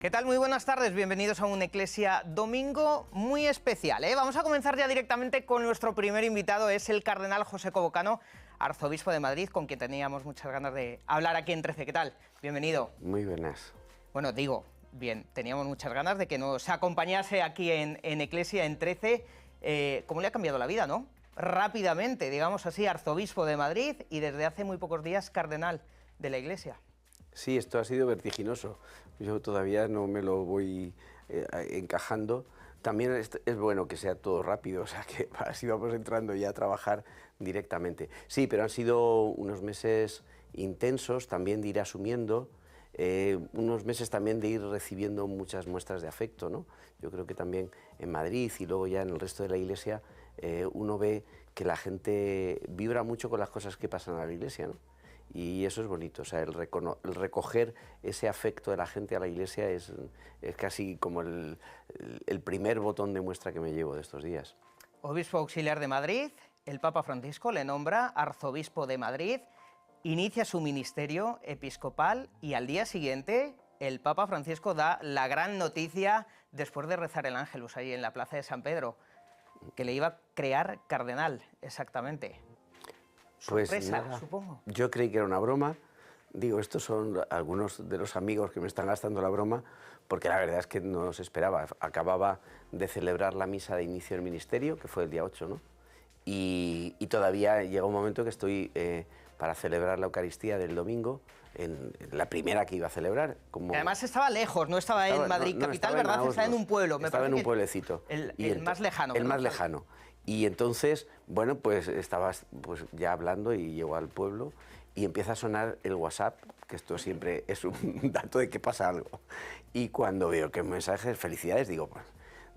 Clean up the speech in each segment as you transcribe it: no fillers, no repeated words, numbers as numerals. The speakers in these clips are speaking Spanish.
¿Qué tal? Muy buenas tardes, bienvenidos a un Eclesia Domingo muy especial, ¿eh? Vamos a comenzar ya directamente con nuestro primer invitado, es el cardenal José Cobocano, arzobispo de Madrid, con quien teníamos muchas ganas de hablar aquí en 13. ¿Qué tal? Bienvenido. Muy buenas. Bueno, digo, bien, teníamos muchas ganas de que nos acompañase aquí en Eclesia en 13. ¿Cómo le ha cambiado la vida, no? Rápidamente, digamos así, arzobispo de Madrid y desde hace muy pocos días cardenal de la Iglesia. Sí, esto ha sido vertiginoso. Yo todavía no me lo voy encajando. También es bueno que sea todo rápido, o sea que así vamos entrando ya a trabajar directamente. Sí, pero han sido unos meses intensos, también de ir asumiendo, unos meses también de ir recibiendo muchas muestras de afecto, ¿no? Yo creo que también en Madrid y luego ya en el resto de la Iglesia uno ve que la gente vibra mucho con las cosas que pasan a la Iglesia, ¿no? Y eso es bonito, o sea, el recoger ese afecto de la gente a la Iglesia es casi como el primer botón de muestra que me llevo de estos días. Obispo auxiliar de Madrid, el Papa Francisco le nombra arzobispo de Madrid, inicia su ministerio episcopal y al día siguiente el Papa Francisco da la gran noticia después de rezar el Ángelus ahí en la plaza de San Pedro, que le iba a crear cardenal, exactamente. Pues sorpresa, nada, supongo. yo creí que era una broma. Digo, estos son algunos de los amigos que me están gastando la broma, porque la verdad es que no se esperaba. Acababa de celebrar la misa de inicio del ministerio, que fue el día 8, ¿no? Y todavía llega un momento que estoy para celebrar la Eucaristía del domingo, en la primera que iba a celebrar. Como Además estaba lejos, no estaba en Madrid capital, ¿verdad? Estaba en un pueblo. Estaba en un pueblecito. El más lejano. El más lejano. Y entonces, bueno, pues estaba pues, ya hablando y llego al pueblo y empieza a sonar el WhatsApp, que esto siempre es un dato de que pasa algo. Y cuando veo que mensajes, felicidades, digo, pues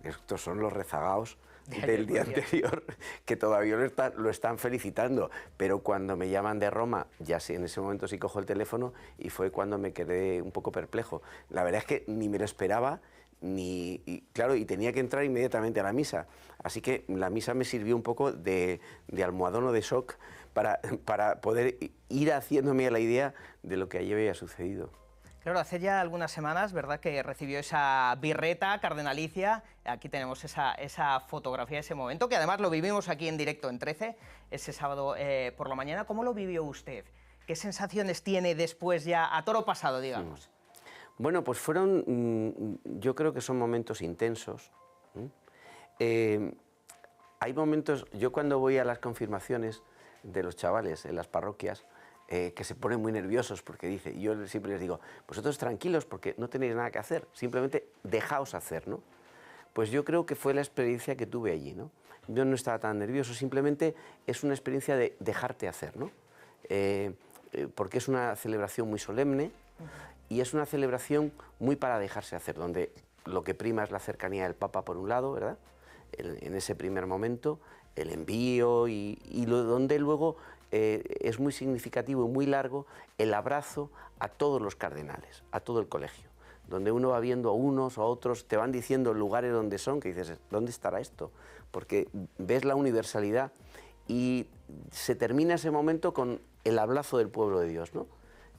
estos son los rezagados del día anterior, que todavía lo están felicitando, pero cuando me llaman de Roma, ya sí, en ese momento sí cojo el teléfono y fue cuando me quedé un poco perplejo. La verdad es que ni me lo esperaba, claro, y tenía que entrar inmediatamente a la misa, así que la misa me sirvió un poco de almohadón o de shock para poder ir haciéndome a la idea de lo que allí había sucedido. Claro, hace ya algunas semanas, ¿verdad?, que recibió esa birreta cardenalicia. Aquí tenemos esa fotografía de ese momento, que además lo vivimos aquí en directo en 13, ese sábado por la mañana. ¿Cómo lo vivió usted? ¿Qué sensaciones tiene después ya a toro pasado, digamos? Bueno, pues fueron, yo creo que son momentos intensos. Hay momentos, yo cuando voy a las confirmaciones de los chavales en las parroquias, que se ponen muy nerviosos porque dice, yo siempre les digo, vosotros tranquilos porque no tenéis nada que hacer, simplemente dejaos hacer, ¿no? Pues yo creo que fue la experiencia que tuve allí, ¿no? Yo no estaba tan nervioso, simplemente es una experiencia de dejarte hacer, ¿no? Porque es una celebración muy solemne y es una celebración muy para dejarse hacer, donde lo que prima es la cercanía del Papa por un lado, ¿verdad? En ese primer momento, el envío donde luego es muy significativo y muy largo el abrazo a todos los cardenales, a todo el colegio, donde uno va viendo a unos o a otros, te van diciendo lugares donde son, que dices, ¿dónde estará esto? Porque ves la universalidad y se termina ese momento con el abrazo del pueblo de Dios, ¿no?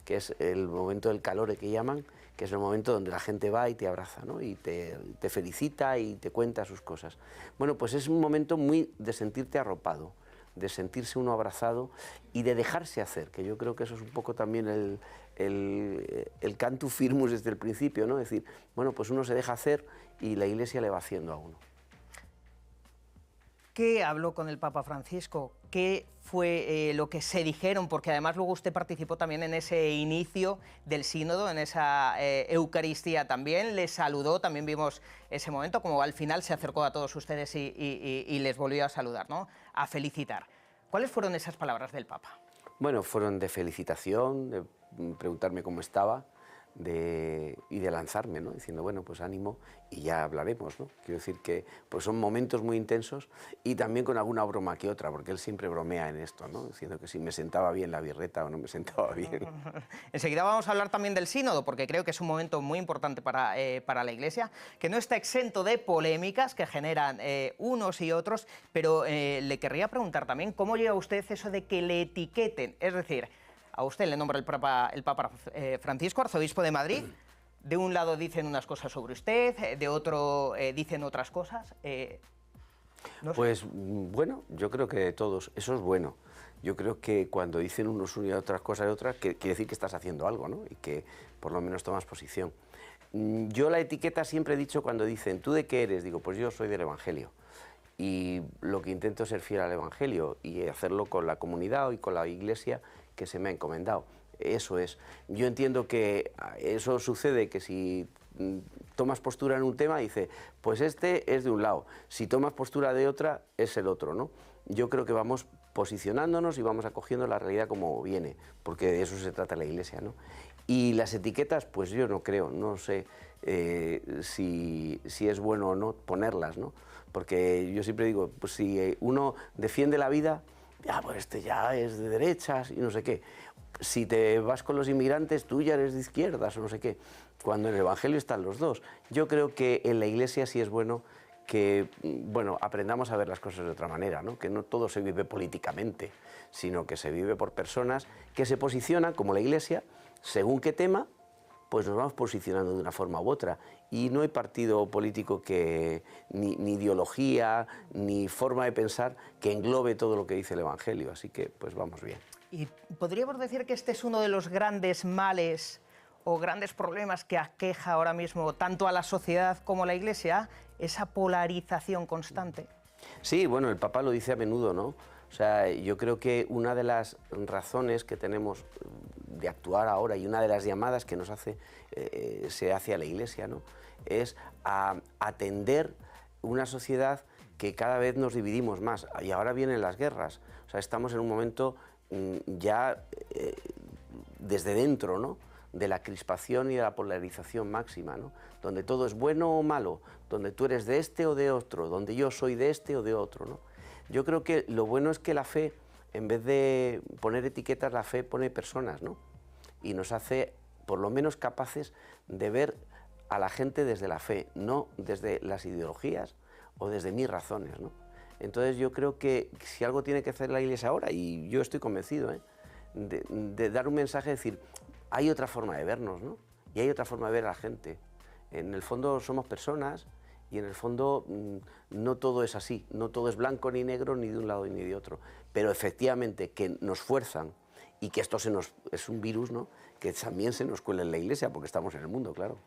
Que es el momento del calore que llaman, que es el momento donde la gente va y te abraza, ¿no? Y te felicita y te cuenta sus cosas. Bueno, pues es un momento muy de sentirte arropado, de sentirse uno abrazado y de dejarse hacer, que yo creo que eso es un poco también el cantus firmus desde el principio, ¿no? Es decir, bueno, pues uno se deja hacer y la Iglesia le va haciendo a uno. ¿Qué habló con el Papa Francisco? ¿Qué fue lo que se dijeron? Porque además luego usted participó también en ese inicio del sínodo, en esa Eucaristía también, le saludó, también vimos ese momento, como al final se acercó a todos ustedes y les volvió a saludar, ¿no? A felicitar. ¿Cuáles fueron esas palabras del Papa? Bueno, fueron de felicitación, de preguntarme cómo estaba, y de lanzarme, ¿no? Diciendo, bueno, pues ánimo y ya hablaremos, ¿no? Quiero decir que pues son momentos muy intensos y también con alguna broma que otra, porque él siempre bromea en esto, ¿no? Diciendo que si me sentaba bien la birreta o no me sentaba bien. Enseguida vamos a hablar también del sínodo, porque creo que es un momento muy importante para la Iglesia, que no está exento de polémicas que generan unos y otros, pero le querría preguntar también cómo lleva usted eso de que le etiqueten, es decir, a usted le nombra el Papa Francisco, arzobispo de Madrid, de un lado dicen unas cosas sobre usted, de otro dicen otras cosas. No sé. Pues bueno, yo creo que de todos, eso es bueno. Yo creo que cuando dicen unos y otras cosas y otras, quiere decir que estás haciendo algo, ¿no? Y que por lo menos tomas posición. Yo la etiqueta siempre he dicho cuando dicen, ¿tú de qué eres? Digo, pues yo soy del Evangelio. Y lo que intento es ser fiel al Evangelio y hacerlo con la comunidad y con la Iglesia que se me ha encomendado. Eso es. Yo entiendo que eso sucede, que si tomas postura en un tema, dice, pues este es de un lado, si tomas postura de otra, es el otro, ¿no? Yo creo que vamos posicionándonos y vamos acogiendo la realidad como viene, porque de eso se trata la Iglesia, ¿no? Y las etiquetas, pues yo no creo, no sé si es bueno o no ponerlas, ¿no? Porque yo siempre digo, pues si uno defiende la vida, ya, pues este ya es de derechas y no sé qué. Si te vas con los inmigrantes, tú ya eres de izquierdas o no sé qué. Cuando en el Evangelio están los dos. Yo creo que en la Iglesia sí es bueno que, bueno, aprendamos a ver las cosas de otra manera, ¿no? Que no todo se vive políticamente, sino que se vive por personas que se posicionan, como la Iglesia, según qué tema, pues nos vamos posicionando de una forma u otra. Y no hay partido político que, ni ideología, ni forma de pensar que englobe todo lo que dice el Evangelio. Así que, pues vamos bien. ¿Y podríamos decir que este es uno de los grandes males o grandes problemas que aqueja ahora mismo tanto a la sociedad como a la Iglesia, esa polarización constante? Sí, bueno, el Papa lo dice a menudo, ¿no? O sea, yo creo que una de las razones que tenemos de actuar ahora y una de las llamadas que nos hace, se hace a la Iglesia, ¿no? Es a atender una sociedad que cada vez nos dividimos más. Y ahora vienen las guerras. O sea, estamos en un momento ya desde dentro, ¿no?, de la crispación y de la polarización máxima, ¿no?, donde todo es bueno o malo, donde tú eres de este o de otro, donde yo soy de este o de otro, ¿no? Yo creo que lo bueno es que la fe, en vez de poner etiquetas, la fe pone personas, ¿no? Y nos hace por lo menos capaces de ver a la gente desde la fe, no desde las ideologías o desde mis razones, ¿no? Entonces yo creo que si algo tiene que hacer la Iglesia ahora, y yo estoy convencido, de dar un mensaje, de decir, hay otra forma de vernos, ¿no? Y hay otra forma de ver a la gente. En el fondo somos personas y en el fondo no todo es así, no todo es blanco ni negro, ni de un lado ni de otro. Pero efectivamente que nos fuerzan y que esto es un virus, ¿no?, que también se nos cuela en la Iglesia porque estamos en el mundo, claro.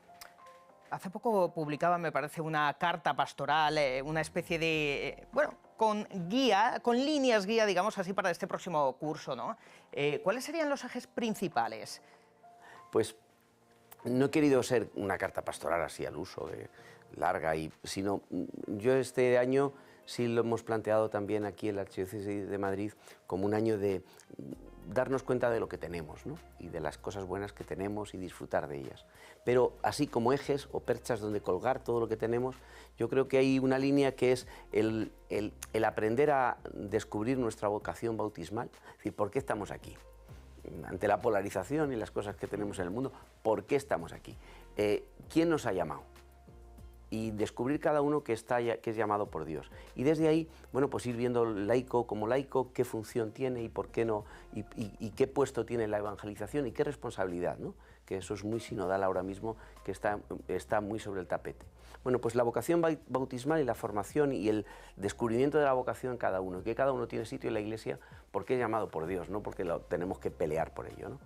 Hace poco publicaba, me parece, una carta pastoral, una especie de, bueno, con guía, con líneas guía, digamos así, para este próximo curso, ¿no? ¿Cuáles serían los ejes principales? Pues no he querido ser una carta pastoral así al uso, larga, sino yo este año sí lo hemos planteado también aquí en la Archidiócesis de Madrid como un año de darnos cuenta de lo que tenemos, ¿no?, y de las cosas buenas que tenemos y disfrutar de ellas. Pero así como ejes o perchas donde colgar todo lo que tenemos, yo creo que hay una línea que es el aprender a descubrir nuestra vocación bautismal, es decir, ¿por qué estamos aquí? Ante la polarización y las cosas que tenemos en el mundo, ¿por qué estamos aquí? ¿Quién nos ha llamado? Y descubrir cada uno que es llamado por Dios. Y desde ahí, bueno, pues ir viendo laico como laico, qué función tiene y por qué no, y qué puesto tiene en la evangelización y qué responsabilidad, ¿no? Que eso es muy sinodal ahora mismo, que está muy sobre el tapete. Bueno, pues la vocación bautismal y la formación y el descubrimiento de la vocación en cada uno, que cada uno tiene sitio en la Iglesia porque es llamado por Dios, no porque tenemos que pelear por ello, ¿no?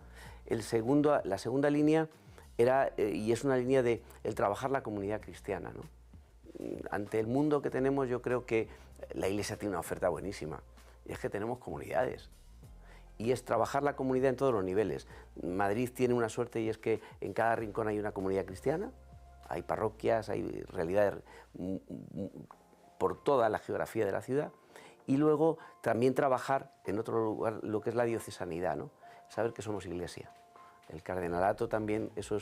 La segunda línea era, y es una línea de el trabajar la comunidad cristiana, ¿no? Ante el mundo que tenemos, yo creo que la Iglesia tiene una oferta buenísima, y es que tenemos comunidades. Y es trabajar la comunidad en todos los niveles. Madrid tiene una suerte y es que en cada rincón hay una comunidad cristiana, hay parroquias, hay realidades por toda la geografía de la ciudad. Y luego también trabajar en otro lugar lo que es la diocesanidad, ¿no? Saber que somos Iglesia. El cardenalato también, eso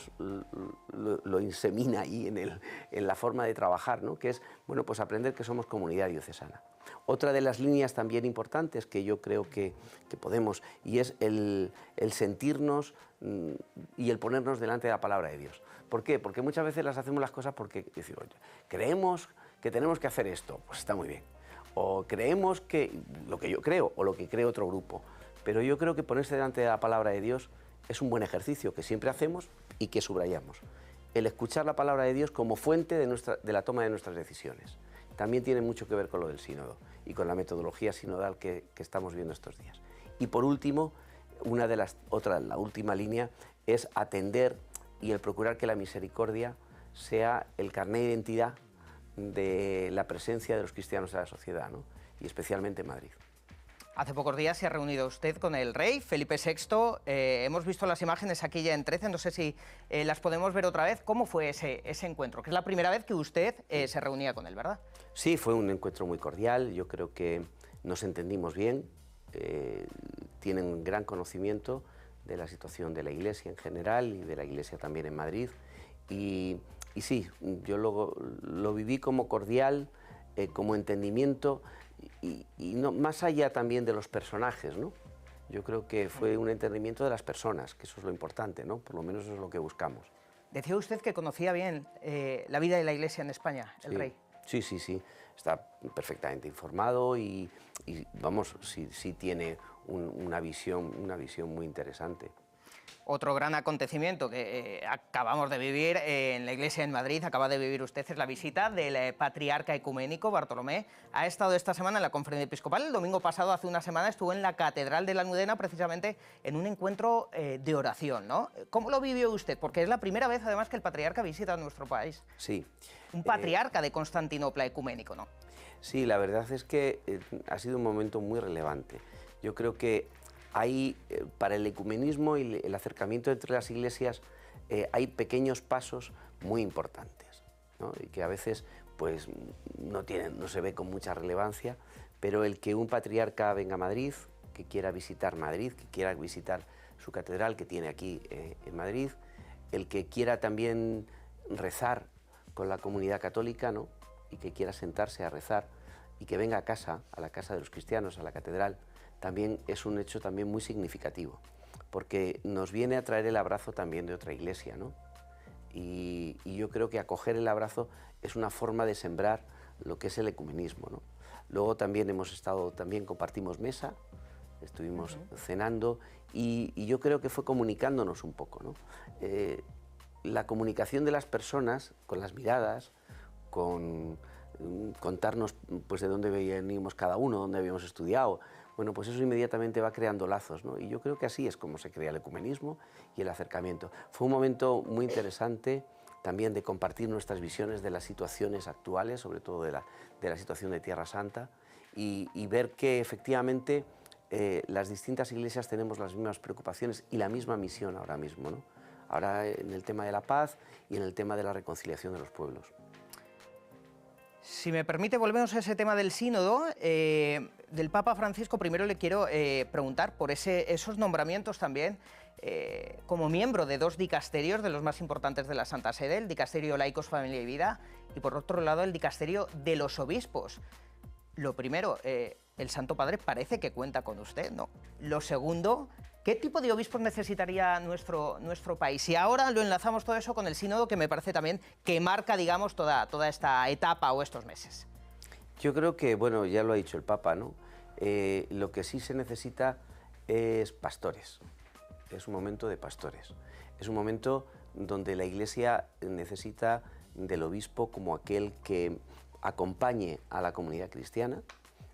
lo insemina ahí en la forma de trabajar, ¿no?, que es, bueno, pues aprender que somos comunidad diocesana. Otra de las líneas también importantes que yo creo que podemos, y es el sentirnos y el ponernos delante de la palabra de Dios. ¿Por qué? Porque muchas veces las hacemos las cosas porque decimos, creemos que tenemos que hacer esto, pues está muy bien. O creemos que lo que yo creo o lo que cree otro grupo. Pero yo creo que ponerse delante de la palabra de Dios es un buen ejercicio que siempre hacemos y que subrayamos. el escuchar la palabra de Dios como fuente de la toma de nuestras decisiones. También tiene mucho que ver con lo del sínodo y con la metodología sinodal que estamos viendo estos días. Y por último, la última línea es atender y el procurar que la misericordia sea el carné de identidad de la presencia de los cristianos en la sociedad, ¿no? Y especialmente en Madrid. Hace pocos días se ha reunido usted con el rey Felipe VI. Hemos visto las imágenes aquí ya en 13, no sé si las podemos ver otra vez. ¿Cómo fue ese encuentro? Que es la primera vez que usted se reunía con él, ¿verdad? Sí, fue un encuentro muy cordial. Yo creo que nos entendimos bien. Tienen un gran conocimiento de la situación de la Iglesia en general y de la Iglesia también en Madrid. Y sí, yo lo viví como cordial, como entendimiento y no, más allá también de los personajes, ¿no? Yo creo que fue un entendimiento de las personas, que eso es lo importante, ¿no? Por lo menos eso es lo que buscamos. Decía usted que conocía bien la vida de la Iglesia en España, el rey. Sí, sí, sí, está perfectamente informado y vamos, sí tiene una visión muy interesante. Otro gran acontecimiento que acabamos de vivir en la Iglesia en Madrid, acaba de vivir usted, es la visita del patriarca ecuménico Bartolomé. Ha estado esta semana en la conferencia episcopal, el domingo pasado, hace una semana, estuvo en la Catedral de la Almudena, precisamente en un encuentro de oración, ¿no? ¿Cómo lo vivió usted? Porque es la primera vez, además, que el patriarca visita nuestro país. Sí. Un patriarca de Constantinopla ecuménico, ¿no? Sí, la verdad es que ha sido un momento muy relevante. Yo creo que hay, para el ecumenismo y el acercamiento entre las iglesias, hay pequeños pasos muy importantes, ¿no? Y que a veces pues, no se ve con mucha relevancia, pero el que un patriarca venga a Madrid, que quiera visitar Madrid, que quiera visitar su catedral que tiene aquí en Madrid, el que quiera también rezar con la comunidad católica, ¿no? Y que quiera sentarse a rezar y que venga a casa, a la casa de los cristianos, a la catedral, también es un hecho también muy significativo, porque nos viene a traer el abrazo también de otra iglesia, ¿no? Y yo creo que acoger el abrazo es una forma de sembrar lo que es el ecumenismo, ¿no? Luego también compartimos mesa, estuvimos cenando y yo creo que fue comunicándonos un poco, ¿no? La comunicación de las personas, con las miradas, con contarnos pues, de dónde venimos cada uno, dónde habíamos estudiado, bueno, pues eso inmediatamente va creando lazos, ¿no? Y yo creo que así es como se crea el ecumenismo y el acercamiento. Fue un momento muy interesante también de compartir nuestras visiones de las situaciones actuales, sobre todo de la situación de Tierra Santa, y ver que efectivamente las distintas iglesias tenemos las mismas preocupaciones y la misma misión ahora mismo, ¿no? Ahora en el tema de la paz y en el tema de la reconciliación de los pueblos. Si me permite, volvemos a ese tema del sínodo. Del Papa Francisco, primero le quiero preguntar por esos nombramientos también como miembro de dos dicasterios de los más importantes de la Santa Sede, el Dicasterio Laicos, Familia y Vida, y por otro lado el Dicasterio de los Obispos. Lo primero, el Santo Padre parece que cuenta con usted, ¿no? Lo segundo, ¿qué tipo de obispos necesitaría nuestro país? Y ahora lo enlazamos todo eso con el sínodo, que me parece también que marca, digamos, toda esta etapa o estos meses. Yo creo que, bueno, ya lo ha dicho el Papa, ¿no? Lo que sí se necesita es pastores. Es un momento de pastores. Es un momento donde la Iglesia necesita del obispo como aquel que acompañe a la comunidad cristiana,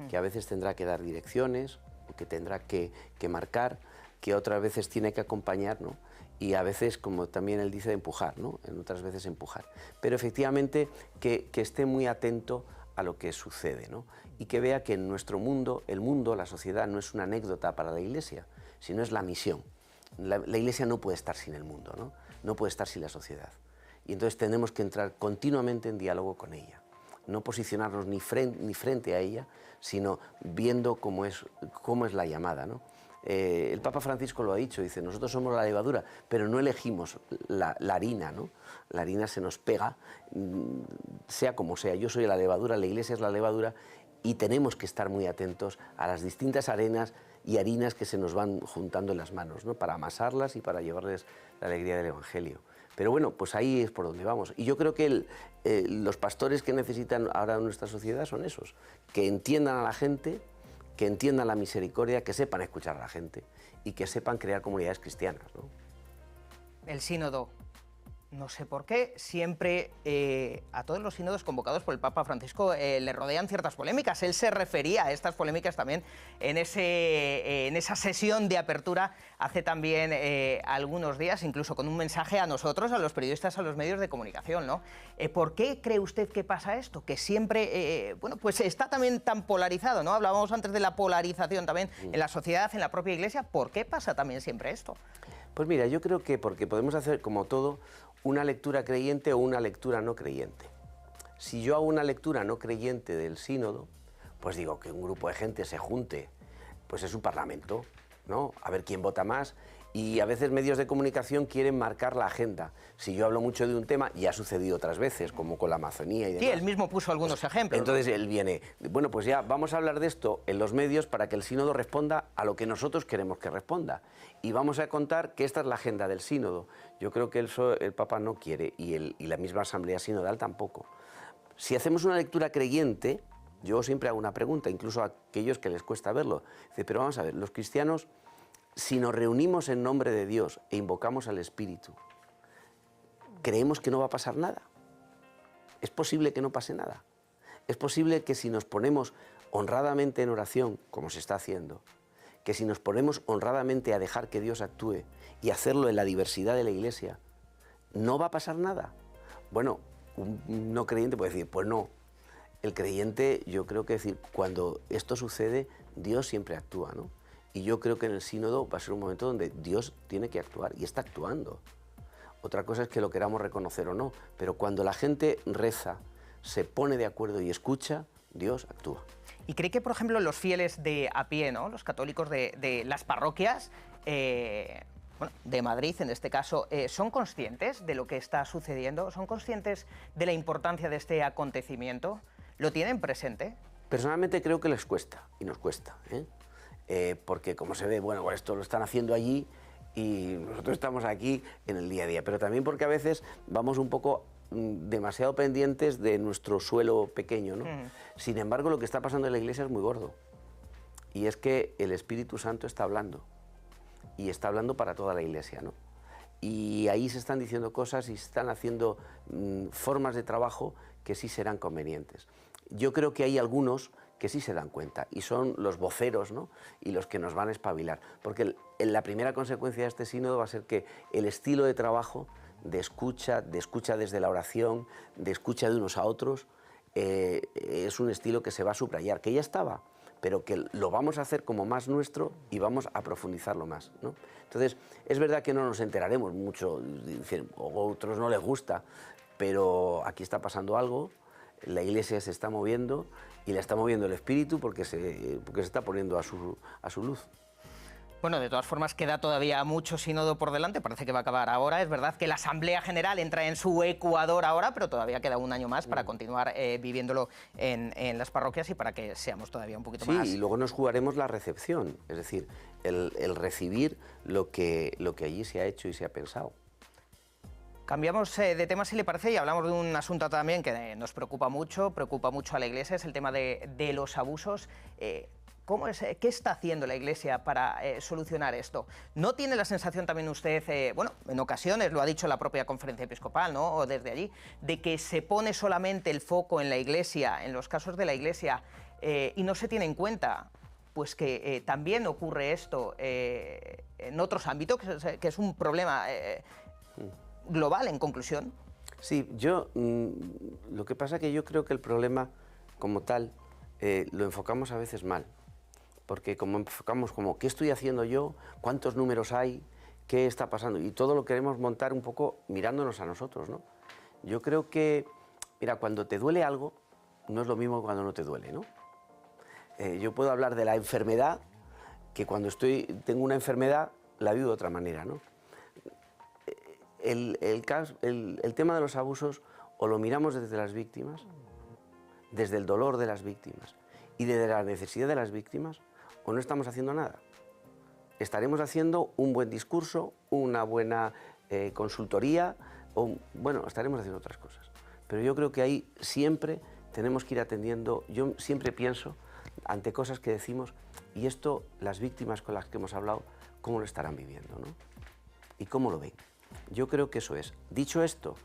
que a veces tendrá que dar direcciones, que tendrá que marcar, que otras veces tiene que acompañar, ¿no? Y a veces, como también él dice, empujar, ¿no? En otras veces empujar. Pero efectivamente que esté muy atento a lo que sucede, ¿no? Y que vea que en nuestro mundo, la sociedad, no es una anécdota para la Iglesia, sino es la misión. La Iglesia no puede estar sin el mundo, ¿no? No puede estar sin la sociedad. Y entonces tenemos que entrar continuamente en diálogo con ella. No posicionarnos ni frente a ella, sino viendo cómo es la llamada, ¿no? El Papa Francisco lo ha dicho, dice, nosotros somos la levadura, pero no elegimos la harina, ¿no? La harina se nos pega, sea como sea. Yo soy la levadura, la Iglesia es la levadura, y tenemos que estar muy atentos a las distintas arenas y harinas que se nos van juntando en las manos, ¿no? Para amasarlas y para llevarles la alegría del Evangelio. Pero bueno, pues ahí es por donde vamos. Y yo creo que los pastores que necesitan ahora nuestra sociedad son esos, que entiendan a la gente, que entiendan la misericordia, que sepan escuchar a la gente y que sepan crear comunidades cristianas, ¿no? El sínodo no sé por qué, siempre a todos los sínodos convocados por el Papa Francisco le rodean ciertas polémicas. Él se refería a estas polémicas también en esa sesión de apertura hace también algunos días, incluso con un mensaje a nosotros, a los periodistas, a los medios de comunicación, ¿no? ¿Por qué cree usted que pasa esto? Que siempre, bueno, pues está también tan polarizado, ¿no? Hablábamos antes de la polarización también en la sociedad, en la propia Iglesia. ¿Por qué pasa también siempre esto? Pues mira, yo creo que porque podemos hacer, como todo, una lectura creyente o una lectura no creyente. Si yo hago una lectura no creyente del sínodo, pues digo que un grupo de gente se junte, pues es un parlamento, ¿no? A ver quién vota más, y a veces medios de comunicación quieren marcar la agenda. Si yo hablo mucho de un tema, y ha sucedido otras veces, como con la Amazonía y demás. Sí, él mismo puso algunos ejemplos. Entonces, ¿no? Él viene, bueno, pues ya vamos a hablar de esto en los medios para que el sínodo responda a lo que nosotros queremos que responda. Y vamos a contar que esta es la agenda del sínodo. Yo creo que el Papa no quiere, y la misma Asamblea Sinodal tampoco. Si hacemos una lectura creyente, yo siempre hago una pregunta, incluso a aquellos que les cuesta verlo. Dice, pero vamos a ver, los cristianos, si nos reunimos en nombre de Dios e invocamos al Espíritu, ¿creemos que no va a pasar nada? ¿Es posible que no pase nada? ¿Es posible que si nos ponemos honradamente en oración, como se está haciendo, que si nos ponemos honradamente a dejar que Dios actúe y hacerlo en la diversidad de la Iglesia, no va a pasar nada? Bueno, un no creyente puede decir, pues no. El creyente, yo creo que decir, cuando esto sucede, Dios siempre actúa, ¿no? Y yo creo que en el sínodo va a ser un momento donde Dios tiene que actuar y está actuando. Otra cosa es que lo queramos reconocer o no, pero cuando la gente reza, se pone de acuerdo y escucha, Dios actúa. ¿Y cree que, por ejemplo, los fieles de a pie, ¿no? Los católicos de las parroquias, bueno, de Madrid en este caso, son conscientes de lo que está sucediendo? ¿Son conscientes de la importancia de este acontecimiento? ¿Lo tienen presente? Personalmente creo que les cuesta, y nos cuesta, porque como se ve, bueno, esto lo están haciendo allí y nosotros estamos aquí en el día a día, pero también porque a veces vamos un poco demasiado pendientes de nuestro suelo pequeño, ¿no? Sin embargo, lo que está pasando en la Iglesia es muy gordo, y es que el Espíritu Santo está hablando, y está hablando para toda la Iglesia, ¿no? Y ahí se están diciendo cosas y se están haciendo formas de trabajo que sí serán convenientes. Yo creo que hay algunos que sí se dan cuenta, y son los voceros, ¿no? Y los que nos van a espabilar, porque la primera consecuencia de este sínodo va a ser que el estilo de trabajo, de escucha desde la oración, de escucha de unos a otros, es un estilo que se va a subrayar, que ya estaba, pero que lo vamos a hacer como más nuestro y vamos a profundizarlo más, ¿no? Entonces, es verdad que no nos enteraremos mucho, o a otros no les gusta, pero aquí está pasando algo, la Iglesia se está moviendo y la está moviendo el Espíritu porque se está poniendo a su luz. Bueno, de todas formas queda todavía mucho sínodo por delante, parece que va a acabar ahora. Es verdad que la Asamblea General entra en su ecuador ahora, pero todavía queda un año más para continuar viviéndolo en las parroquias y para que seamos todavía un poquito más... Sí, y luego nos jugaremos la recepción, es decir, el recibir lo que allí se ha hecho y se ha pensado. Cambiamos de tema, si le parece, y hablamos de un asunto también que nos preocupa mucho a la Iglesia, es el tema de los abusos. ¿Qué está haciendo la Iglesia para solucionar esto? ¿No tiene la sensación también usted, bueno, en ocasiones, lo ha dicho la propia Conferencia Episcopal, ¿no? O desde allí, de que se pone solamente el foco en la Iglesia, en los casos de la Iglesia, y no se tiene en cuenta pues que también ocurre esto en otros ámbitos, que es un problema global, en conclusión? Sí, lo que pasa es que yo creo que el problema como tal lo enfocamos a veces mal, porque como enfocamos como ¿qué estoy haciendo yo? ¿Cuántos números hay? ¿Qué está pasando? Y todo lo queremos montar un poco mirándonos a nosotros, ¿no? Yo creo que, mira, cuando te duele algo, no es lo mismo que cuando no te duele, ¿no? Yo puedo hablar de la enfermedad, que cuando tengo una enfermedad la vivo de otra manera, ¿no? El tema de los abusos o lo miramos desde las víctimas, desde el dolor de las víctimas y desde la necesidad de las víctimas, o no estamos haciendo nada. Estaremos haciendo un buen discurso, una buena consultoría, bueno, estaremos haciendo otras cosas. Pero yo creo que ahí siempre tenemos que ir atendiendo, yo siempre pienso ante cosas que decimos, y esto las víctimas con las que hemos hablado, ¿cómo lo estarán viviendo, ¿no? ¿Y cómo lo ven? Yo creo que eso es. Dicho esto,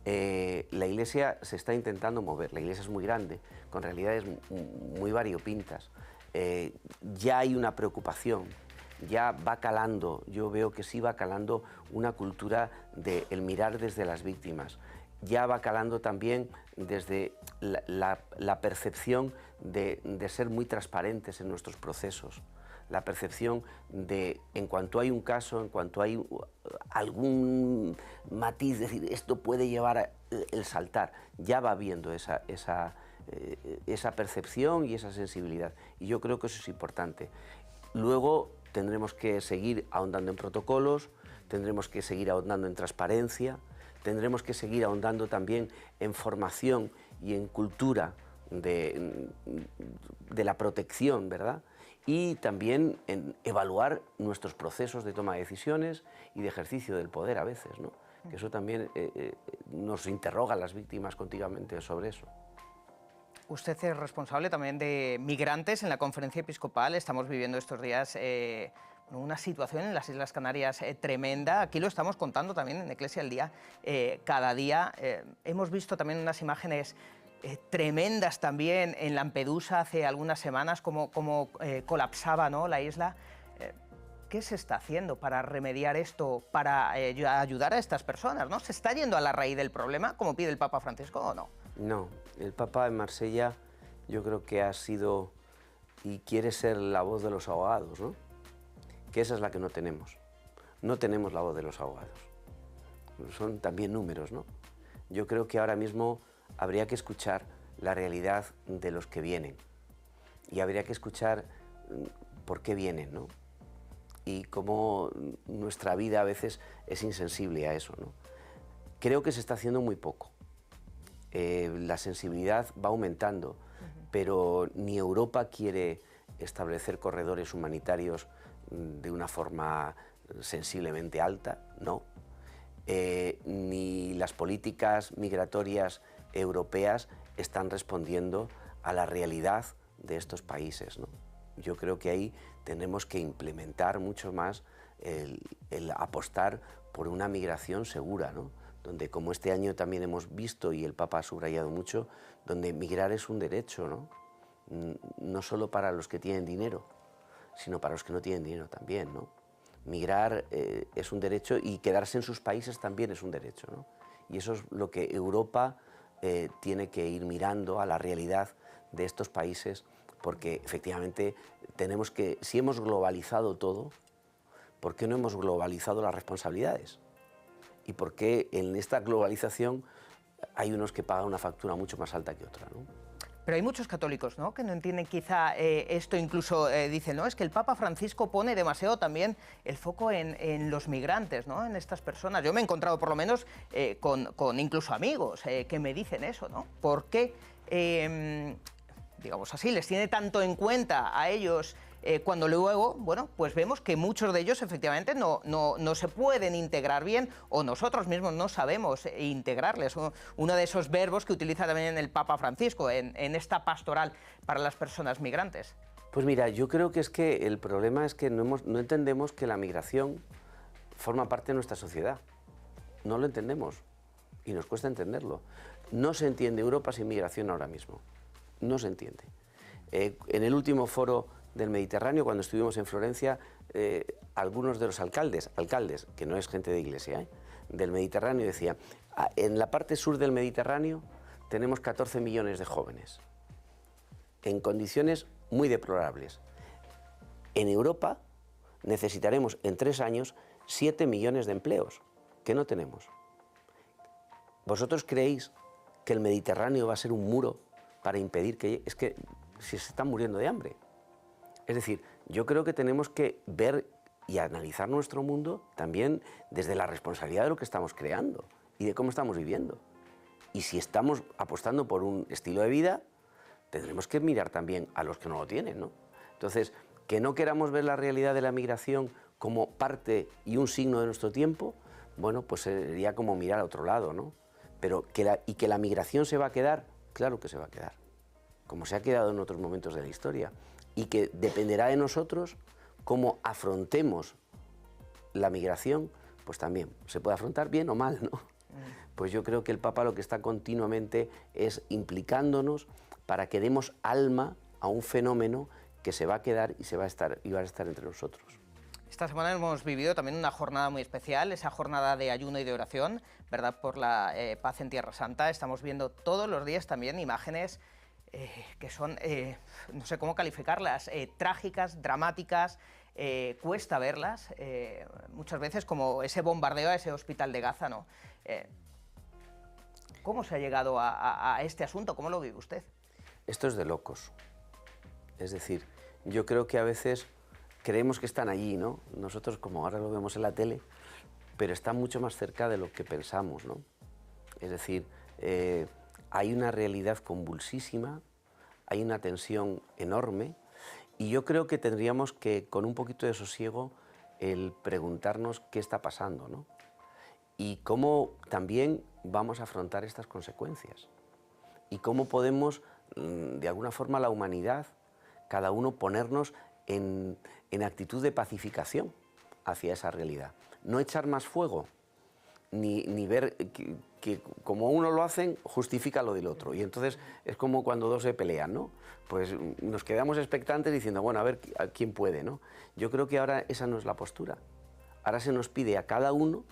la Iglesia se está intentando mover. La Iglesia es muy grande, con realidades muy variopintas. Ya hay una preocupación, ya va calando, yo veo que sí va calando una cultura del mirar desde las víctimas. Ya va calando también desde la percepción de ser muy transparentes en nuestros procesos. La percepción de, en cuanto hay un caso, en cuanto hay algún matiz, decir, esto puede llevar el saltar, ya va habiendo esa percepción y esa sensibilidad. Y yo creo que eso es importante. Luego tendremos que seguir ahondando en protocolos, tendremos que seguir ahondando en transparencia, tendremos que seguir ahondando también en formación y en cultura de la protección, ¿verdad? Y también en evaluar nuestros procesos de toma de decisiones y de ejercicio del poder a veces, ¿no? Que eso también nos interroga a las víctimas continuamente sobre eso. Usted es responsable también de migrantes en la Conferencia Episcopal. Estamos viviendo estos días una situación en las Islas Canarias tremenda. Aquí lo estamos contando también en Eclesia al Día. Cada día hemos visto también unas imágenes tremendas también en Lampedusa hace algunas semanas, como colapsaba, ¿no?, la isla. ¿Qué se está haciendo para remediar esto, para ayudar a estas personas, ¿no? ¿Se está yendo a la raíz del problema, como pide el Papa Francisco, o no? No, el Papa en Marsella yo creo que ha sido y quiere ser la voz de los ahogados, ¿no? Que esa es la que no tenemos. No tenemos la voz de los ahogados. Son también números, ¿no? Yo creo que ahora mismo habría que escuchar la realidad de los que vienen y habría que escuchar por qué vienen, ¿no? Y cómo nuestra vida a veces es insensible a eso, ¿no? Creo que se está haciendo muy poco. La sensibilidad va aumentando, pero ni Europa quiere establecer corredores humanitarios de una forma sensiblemente alta, no. Ni las políticas migratorias europeas están respondiendo a la realidad de estos países, ¿no? Yo creo que ahí tenemos que implementar mucho más el apostar por una migración segura, ¿no? Donde, como este año también hemos visto y el Papa ha subrayado mucho, donde migrar es un derecho, ¿no? No solo para los que tienen dinero, sino para los que no tienen dinero también, ¿no? Migrar es un derecho y quedarse en sus países también es un derecho, ¿no? Y eso es lo que Europa tiene que ir mirando a la realidad de estos países, porque efectivamente tenemos que, si hemos globalizado todo, ¿por qué no hemos globalizado las responsabilidades? ¿Y por qué en esta globalización hay unos que pagan una factura mucho más alta que otra, ¿no? Pero hay muchos católicos, ¿no?, que no entienden quizá esto, incluso dicen, no, es que el Papa Francisco pone demasiado también el foco en los migrantes, ¿no?, en estas personas. Yo me he encontrado por lo menos con incluso amigos que me dicen eso, ¿no? ¿Por qué, digamos así, les tiene tanto en cuenta a ellos cuando luego, bueno, pues vemos que muchos de ellos efectivamente no se pueden integrar bien, o nosotros mismos no sabemos integrarles? Uno de esos verbos que utiliza también el Papa Francisco en esta pastoral para las personas migrantes. Pues mira, yo creo que es que el problema es que no entendemos que la migración forma parte de nuestra sociedad. No lo entendemos y nos cuesta entenderlo. No se entiende Europa sin migración ahora mismo. No se entiende. En el último foro del Mediterráneo, cuando estuvimos en Florencia, algunos de los alcaldes, que no es gente de iglesia, del Mediterráneo, decían, en la parte sur del Mediterráneo tenemos 14 millones de jóvenes, en condiciones muy deplorables. En Europa necesitaremos en 3 años 7 millones de empleos, que no tenemos. ¿Vosotros creéis que el Mediterráneo va a ser un muro para impedir que... Es que si se están muriendo de hambre. Es decir, yo creo que tenemos que ver y analizar nuestro mundo también desde la responsabilidad de lo que estamos creando y de cómo estamos viviendo. Y si estamos apostando por un estilo de vida, tendremos que mirar también a los que no lo tienen, ¿no? Entonces, que no queramos ver la realidad de la migración como parte y un signo de nuestro tiempo, bueno, pues sería como mirar a otro lado, ¿no? Pero que la migración se va a quedar, claro que se va a quedar, como se ha quedado en otros momentos de la historia, y que dependerá de nosotros cómo afrontemos la migración, pues también se puede afrontar bien o mal, ¿no? Pues yo creo que el Papa lo que está continuamente es implicándonos para que demos alma a un fenómeno que se va a quedar y va a estar entre nosotros. Esta semana hemos vivido también una jornada muy especial, esa jornada de ayuno y de oración, ¿verdad?, por la paz en Tierra Santa. Estamos viendo todos los días también imágenes que son, no sé cómo calificarlas, trágicas, dramáticas, cuesta verlas, muchas veces como ese bombardeo a ese hospital de Gaza, ¿no? ¿Cómo se ha llegado a este asunto? ¿Cómo lo vive usted? Esto es de locos. Es decir, yo creo que a veces creemos que están allí, ¿no? Nosotros, como ahora lo vemos en la tele, pero están mucho más cerca de lo que pensamos, ¿no? Es decir, hay una realidad convulsísima, hay una tensión enorme, y yo creo que tendríamos que, con un poquito de sosiego, el preguntarnos qué está pasando, ¿no? Y cómo también vamos a afrontar estas consecuencias. Y cómo podemos, de alguna forma, la humanidad, cada uno ponernos en actitud de pacificación hacia esa realidad. No echar más fuego, ni ver que como uno lo hacen, justifica lo del otro. Y entonces es como cuando dos se pelean, ¿no? Pues nos quedamos expectantes diciendo, bueno, a ver a quién puede, ¿no? Yo creo que ahora esa no es la postura. Ahora se nos pide a cada uno,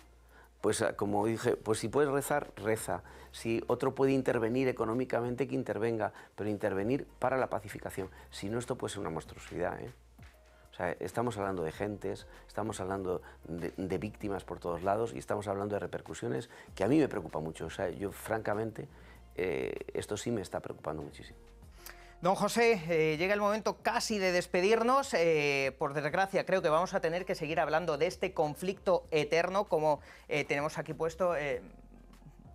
pues como dije, pues si puedes rezar, reza. Si otro puede intervenir económicamente, que intervenga, pero intervenir para la pacificación. Si no, esto puede ser una monstruosidad, ¿eh? O sea, estamos hablando de gentes, estamos hablando de víctimas por todos lados y estamos hablando de repercusiones que a mí me preocupa mucho. O sea, yo francamente, esto sí me está preocupando muchísimo. Don José, llega el momento casi de despedirnos. Por desgracia, creo que vamos a tener que seguir hablando de este conflicto eterno, como tenemos aquí puesto.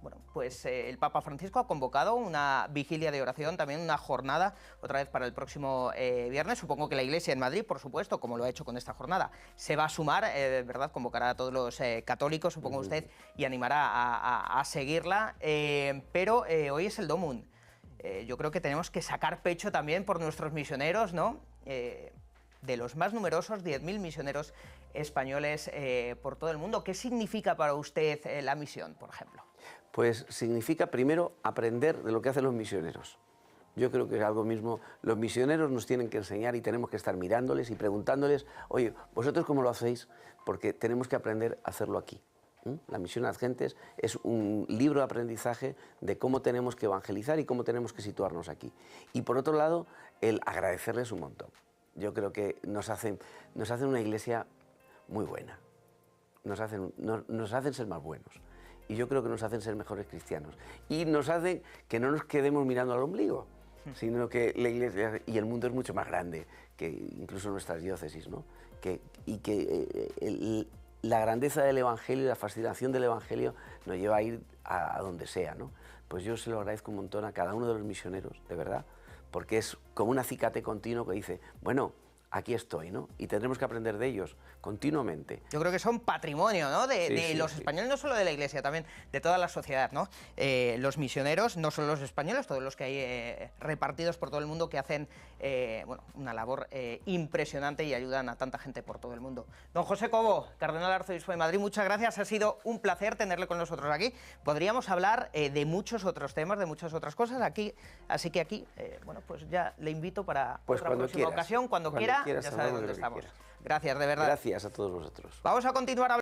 Bueno, pues el Papa Francisco ha convocado una vigilia de oración, también una jornada, otra vez para el próximo viernes. Supongo que la Iglesia en Madrid, por supuesto, como lo ha hecho con esta jornada, se va a sumar, ¿verdad? Convocará a todos los católicos, supongo usted, y animará a seguirla. Pero hoy es el Domum. Yo creo que tenemos que sacar pecho también por nuestros misioneros, ¿no? De los más numerosos, 10.000 misioneros españoles por todo el mundo. ¿Qué significa para usted la misión, por ejemplo? Pues significa primero aprender de lo que hacen los misioneros. Yo creo que es algo mismo. Los misioneros nos tienen que enseñar y tenemos que estar mirándoles y preguntándoles, oye, ¿vosotros cómo lo hacéis? Porque tenemos que aprender a hacerlo aquí. La misión a las gentes es un libro de aprendizaje de cómo tenemos que evangelizar y cómo tenemos que situarnos aquí. Y por otro lado, el agradecerles un montón. Yo creo que nos hacen una iglesia muy buena. Nos hacen ser más buenos. Y yo creo que nos hacen ser mejores cristianos. Y nos hacen que no nos quedemos mirando al ombligo, sino que la iglesia y el mundo es mucho más grande que incluso nuestras diócesis, ¿no? La grandeza del Evangelio y la fascinación del Evangelio nos lleva a ir a donde sea, ¿no? Pues yo se lo agradezco un montón a cada uno de los misioneros, de verdad, porque es como un acicate continuo que dice, bueno, aquí estoy, ¿no? Y tendremos que aprender de ellos continuamente. Yo creo que son patrimonio, ¿no? de los españoles, no solo de la Iglesia, también de toda la sociedad, ¿no? Los misioneros, no solo los españoles, todos los que hay repartidos por todo el mundo que hacen bueno, una labor impresionante y ayudan a tanta gente por todo el mundo. Don José Cobo, Cardenal Arzobispo de Madrid, muchas gracias. Ha sido un placer tenerle con nosotros aquí. Podríamos hablar de muchos otros temas, de muchas otras cosas aquí, así que aquí, bueno, pues ya le invito para otra próxima ocasión, cuando quiera, ya sabe dónde estamos. Gracias, de verdad. Gracias a todos vosotros. Vamos a continuar hablando.